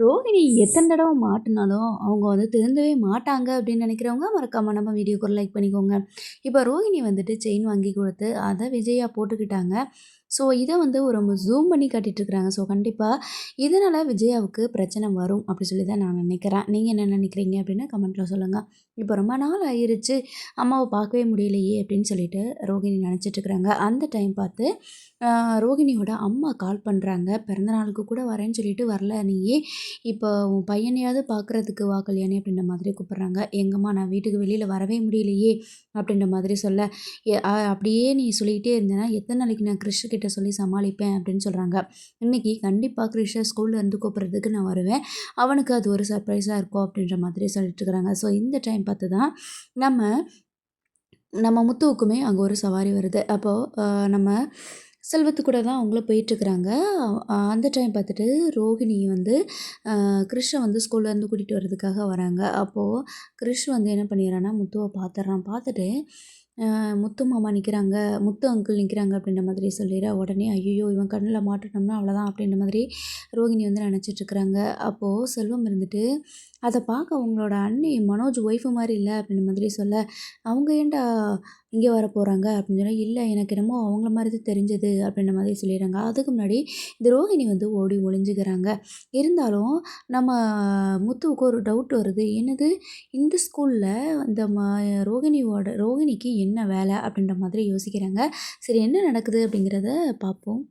ரோகிணி எத்தனை தடவை மாட்டுனாலும், அவங்க வந்து திருந்தவே மாட்டாங்க அப்படின்னு நினைக்கிறவங்க, மறக்காம நம்ம வீடியோக்கு ஒரு லைக் பண்ணிக்கோங்க. இப்போ ரோகிணி வந்துட்டு செயின் வாங்கி குடுத்து, அத விஜயா போட்டுக்கிட்டாங்க. ஸோ, இத வந்து ஒரு ஜூம் பண்ணி காட்டிட்டு இருக்கிறாங்க. ஸோ, கண்டிப்பா இதனால விஜயாவுக்கு பிரச்சனை வரும் அப்படி சொல்லி தான் நான் நினைக்கிறேன். நீங்க என்ன நினைக்கிறீங்க அப்படின்னு கமெண்ட்ல சொல்லுங்க. இப்போ ரொம்ப நாள் ஆயிருச்சு, அம்மாவ பார்க்கவே முடியலையே அப்படின்னு சொல்லிட்டு ரோகிணி நினச்சிட்டு இருக்கிறாங்க. அந்த டைம் பார்த்து ரோகிணியோட அம்மா கால் பண்ணுறாங்க. பிறந்தநாளுக்கு கூட வரேன்னு சொல்லிட்டு வரல நீ, இப்போ உன் பையனையாவது பார்க்குறதுக்கு வா கல்யாணி அப்படின்ற மாதிரி கூப்பிட்றாங்க. எங்கம்மா நான் வீட்டுக்கு வெளியில் வரவே முடியலையே அப்படின்ற மாதிரி சொல்ல, அப்படியே நீ சொல்லிக்கிட்டே இருந்தேன்னா எத்தனை நாளைக்கு நான் கிறிஷ் கிட்ட சொல்லி சமாளிப்பேன் அப்படின்னு சொல்கிறாங்க. இன்னைக்கு கண்டிப்பாக கிறிஷை ஸ்கூல்லேருந்து கூப்பிட்றதுக்கு நான் வருவேன், அவனுக்கு அது ஒரு சர்ப்ரைஸாக இருக்கும் அப்படின்ற மாதிரி சொல்லிட்டு இருக்கிறாங்க. ஸோ இந்த டைம் பார்த்து தான் நம்ம நம்ம முத்துவுக்குமே அங்கே ஒரு சவாரி வருது. அப்போது நம்ம செல்வத்து கூட தான் அவங்களும் போயிட்டுருக்குறாங்க. அந்த டைம் பார்த்துட்டு ரோகிணி வந்து கிறிஷை வந்து ஸ்கூல்லேருந்து கூட்டிகிட்டு வர்றதுக்காக வராங்க. அப்போது கிறிஷ் வந்து என்ன பண்ணிடுறான்னா முத்துவை பார்த்துட்றான். பார்த்துட்டு முத்து மாமா நிற்கிறாங்க, முத்து அங்கிள் நிற்கிறாங்க அப்படின்ற மாதிரி சொல்லிடுற உடனே ஐயோ இவன் கண்ணில் மாட்டினோம்னா அவ்வளோதான் அப்படின்ற மாதிரி ரோகிணி வந்து நினச்சிட்ருக்குறாங்க. அப்போது செல்வம் இருந்துட்டு அதை பார்க்க அவங்களோட அண்ணி மனோஜ் ஒய்ஃபு மாதிரி இல்லை அப்படின்ற மாதிரி சொல்ல, அவங்க ஏன்டா இங்கே வர போகிறாங்க அப்படின்னு சொன்னால், இல்லை எனக்கு என்னமோ அவங்கள மாதிரி தான் தெரிஞ்சது அப்படின்ற மாதிரி சொல்லிடுறாங்க. அதுக்கு முன்னாடி இந்த ரோகிணி வந்து ஓடி ஒளிஞ்சுக்கிறாங்க. இருந்தாலும் நம்ம முத்துவுக்கு ஒரு டவுட் வருது. என்னது இந்த ஸ்கூலில் இந்த ரோகிணிக்கு என்ன வேலை அப்படின்ற மாதிரி யோசிக்கிறாங்க. சரி என்ன நடக்குது அப்படிங்கிறத பார்ப்போம்.